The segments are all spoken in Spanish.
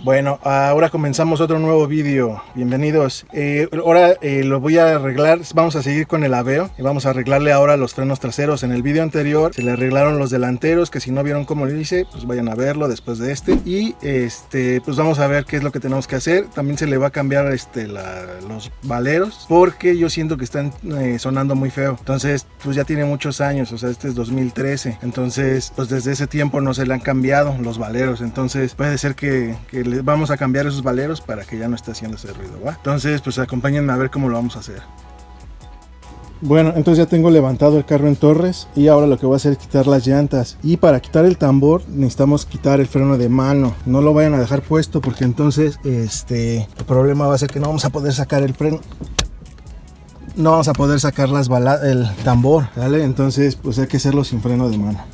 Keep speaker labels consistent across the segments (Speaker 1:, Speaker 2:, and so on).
Speaker 1: Bueno, ahora comenzamos otro nuevo vídeo. Bienvenidos. Ahora lo voy a arreglar. Vamos a seguir con el Aveo y vamos a arreglarle ahora los frenos traseros. En el vídeo anterior se le arreglaron los delanteros, que si no vieron cómo lo hice, pues vayan a verlo después de este. Y pues vamos a ver qué es lo que tenemos que hacer. También se le va a cambiar los valeros, porque yo siento que están sonando muy feo. Entonces, pues ya tiene muchos años, o sea, este es 2013. Entonces, pues desde ese tiempo no se le han cambiado los valeros. Entonces, puede ser que le vamos a cambiar esos valeros para que ya no esté haciendo ese ruido, ¿va? Entonces, pues acompáñenme a ver cómo lo vamos a hacer. Bueno, entonces ya tengo levantado el carro en Torres y ahora lo que voy a hacer es quitar las llantas. Y para quitar el tambor necesitamos quitar el freno de mano. No lo vayan a dejar puesto porque entonces el problema va a ser que no vamos a poder sacar el freno. No vamos a poder sacar el tambor, ¿vale? Entonces pues hay que hacerlo sin freno de mano.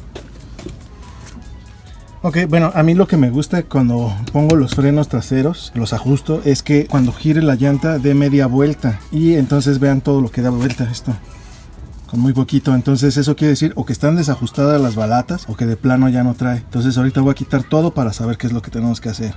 Speaker 1: Ok, bueno, a mí lo que me gusta cuando pongo los frenos traseros, los ajusto, es que cuando gire la llanta dé media vuelta. Y entonces vean todo lo que da vuelta esto, con muy poquito. Entonces eso quiere decir o que están desajustadas las balatas o que de plano ya no trae. Entonces ahorita voy a quitar todo para saber qué es lo que tenemos que hacer.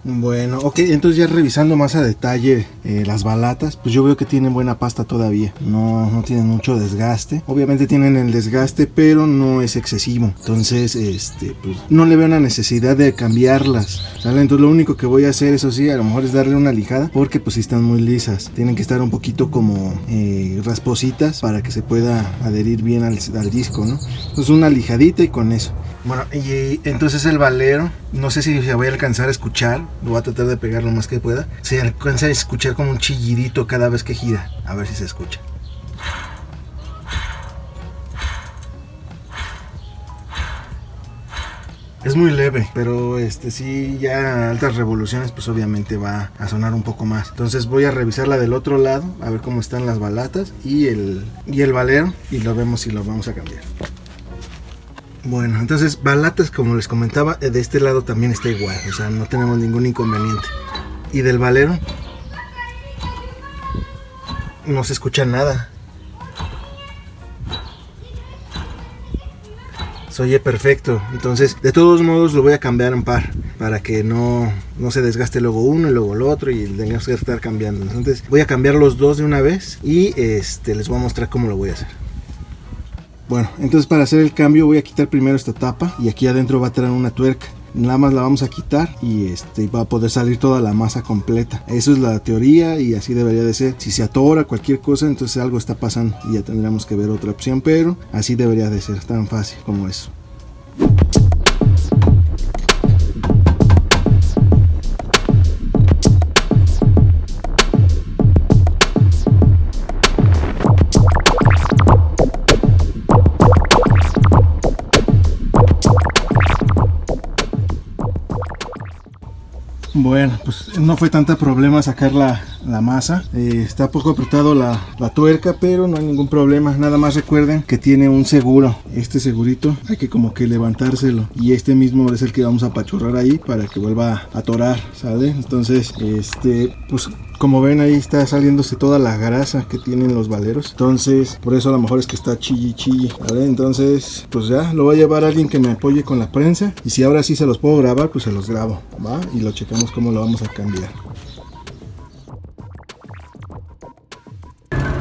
Speaker 1: Bueno, ok, entonces ya revisando más a detalle las balatas, pues yo veo que tienen buena pasta todavía, no tienen mucho desgaste. Obviamente tienen el desgaste, pero no es excesivo. Entonces, pues no le veo una necesidad de cambiarlas, ¿sale? Entonces lo único que voy a hacer, eso sí, a lo mejor es darle una lijada, porque pues sí están muy lisas. Tienen que estar un poquito como raspositas para que se pueda adherir bien al disco, ¿no? Entonces una lijadita y con eso. Bueno, y entonces el valero, no sé si se voy a alcanzar a escuchar, lo voy a tratar de pegar lo más que pueda. Se alcanza a escuchar como un chillidito cada vez que gira, a ver si se escucha. Es muy leve, pero sí, ya a altas revoluciones pues obviamente va a sonar un poco más. Entonces voy a revisar la del otro lado, a ver cómo están las balatas y el valero, y lo vemos si lo vamos a cambiar. Bueno, entonces balatas, como les comentaba, de este lado también está igual, o sea, no tenemos ningún inconveniente. Y del valero no se escucha nada. Se oye perfecto. Entonces, de todos modos lo voy a cambiar en par para que no se desgaste luego uno y luego el otro y tengamos que estar cambiando. Entonces, voy a cambiar los dos de una vez y les voy a mostrar cómo lo voy a hacer. Bueno, entonces para hacer el cambio voy a quitar primero esta tapa y aquí adentro va a tener una tuerca. Nada más la vamos a quitar y va a poder salir toda la masa completa. Eso es la teoría y así debería de ser. Si se atora cualquier cosa, entonces algo está pasando y ya tendríamos que ver otra opción, pero así debería de ser, tan fácil como eso. Bueno, pues no fue tanta problema sacar la masa. Está poco apretado la tuerca, pero no hay ningún problema. Nada más recuerden que tiene un seguro. Este segurito hay que como que levantárselo, y este mismo es el que vamos a apachurrar ahí para que vuelva a atorar, ¿sale? Entonces, pues como ven, ahí está saliéndose toda la grasa que tienen los valeros. Entonces, por eso a lo mejor es que está chilli, ¿vale? Entonces, pues ya lo voy a llevar a alguien que me apoye con la prensa. Y si ahora sí se los puedo grabar, pues se los grabo, ¿va? Y lo checamos cómo lo vamos a cambiar.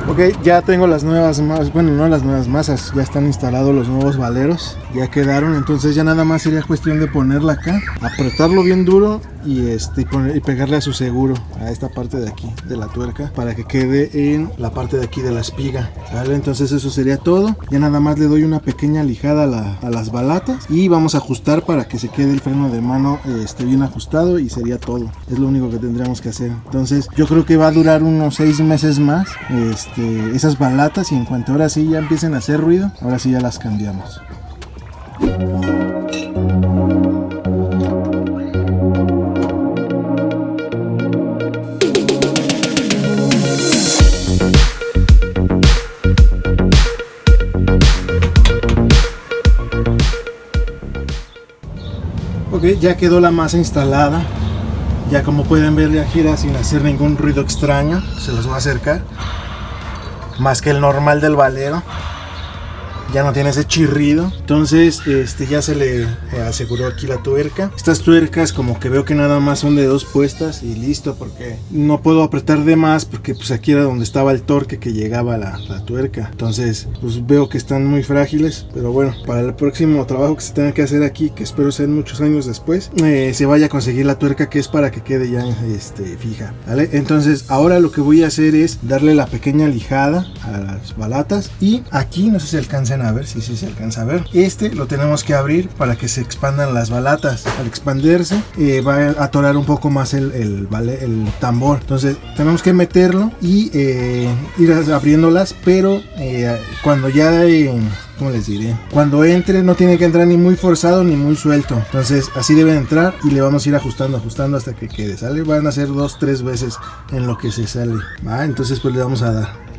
Speaker 1: Ok, ya tengo las nuevas masas, bueno, no las nuevas masas, ya están instalados los nuevos valeros, ya quedaron. Entonces ya nada más sería cuestión de ponerla acá, apretarlo bien duro y pegarle a su seguro, a esta parte de aquí de la tuerca, para que quede en la parte de aquí de la espiga, ¿vale? Entonces eso sería todo. Ya nada más le doy una pequeña lijada a las balatas y vamos a ajustar para que se quede el freno de mano bien ajustado, y sería todo. Es lo único que tendríamos que hacer. Entonces yo creo que va a durar unos 6 meses más esas balatas, y en cuanto ahora sí ya empiecen a hacer ruido, ahora sí ya las cambiamos. Ok, ya quedó la masa instalada. Ya como pueden ver, ya gira sin hacer ningún ruido extraño. Se los voy a acercar. Más que el normal del valero. Ya no tiene ese chirrido. Entonces ya se le aseguró aquí la tuerca. Estas tuercas como que veo que nada más son de 2 puestas y listo, porque no puedo apretar de más, porque pues aquí era donde estaba el torque que llegaba a la tuerca. Entonces pues veo que están muy frágiles, pero bueno, para el próximo trabajo que se tenga que hacer aquí, que espero ser muchos años después, se vaya a conseguir la tuerca que es para que quede ya fija, ¿vale? Entonces ahora lo que voy a hacer es darle la pequeña lijada a las balatas, y aquí no sé si alcancen a ver, si se alcanza a ver, lo tenemos que abrir para que se expandan las balatas. Al expandirse va a atorar un poco más el tambor, entonces tenemos que meterlo y ir abriéndolas, pero cuando ya ¿cómo les diré? Cuando entre no tiene que entrar ni muy forzado ni muy suelto, entonces así debe entrar, y le vamos a ir ajustando hasta que quede, ¿sale? Van a ser 2-3 veces en lo que se sale, ¿va? Entonces pues le vamos a dar.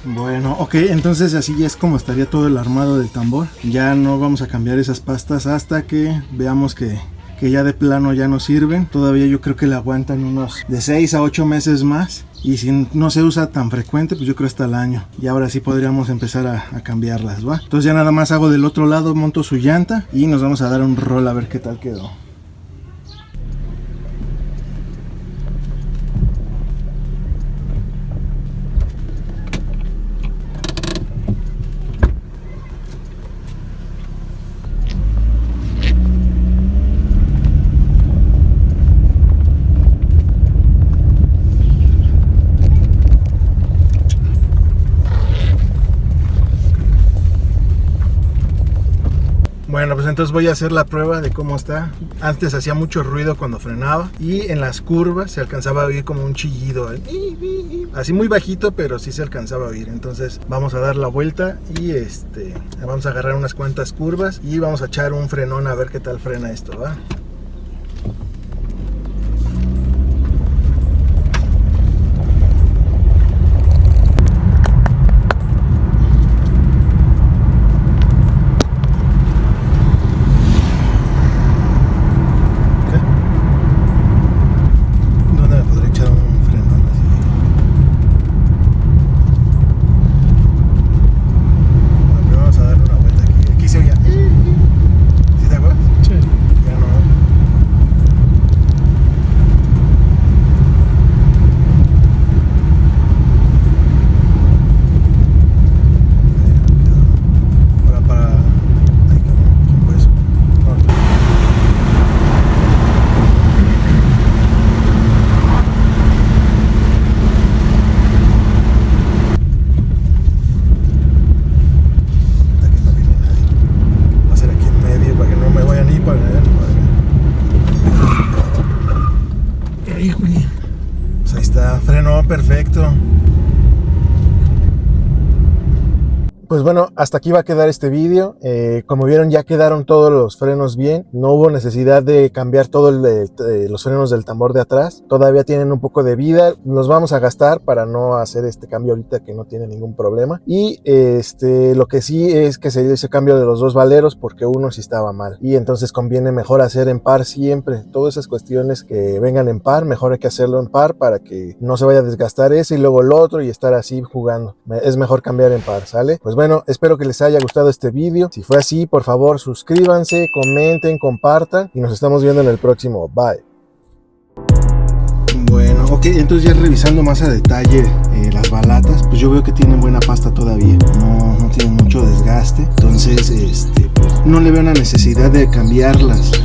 Speaker 1: Bueno, ok, entonces así ya es como estaría todo el armado del tambor. Ya no vamos a cambiar esas pastas hasta que veamos que ya de plano ya no sirven. Todavía yo creo que le aguantan unos de 6 a 8 meses más. Y si no se usa tan frecuente, pues yo creo hasta el año. Y ahora sí podríamos empezar a cambiarlas, ¿va? Entonces ya nada más hago del otro lado, monto su llanta y nos vamos a dar un rol a ver qué tal quedó. Bueno, pues entonces voy a hacer la prueba de cómo está. Antes hacía mucho ruido cuando frenaba, y en las curvas se alcanzaba a oír como un chillido, así muy bajito, pero sí se alcanzaba a oír. Entonces vamos a dar la vuelta y vamos a agarrar unas cuantas curvas y vamos a echar un frenón a ver qué tal frena esto, ¿va? Pues ahí está, frenó perfecto. Pues bueno, hasta aquí va a quedar este vídeo. Como vieron, ya quedaron todos los frenos bien. No hubo necesidad de cambiar todos los frenos del tambor de atrás. Todavía tienen un poco de vida. Los vamos a gastar para no hacer este cambio ahorita, que no tiene ningún problema. Y lo que sí es que se dio ese cambio de los 2 valeros, porque uno sí estaba mal. Y entonces conviene mejor hacer en par siempre. Todas esas cuestiones que vengan en par, mejor hay que hacerlo en par para que no se vaya a desgastar ese y luego el otro y estar así jugando. Es mejor cambiar en par, ¿sale? Pues bueno, espero que les haya gustado este vídeo. Si fue así, por favor suscríbanse, comenten, compartan y nos estamos viendo en el próximo. Bye. Bueno, ok, entonces ya revisando más a detalle las balatas, pues yo veo que tienen buena pasta todavía, no tienen mucho desgaste, entonces pues no le veo una necesidad de cambiarlas.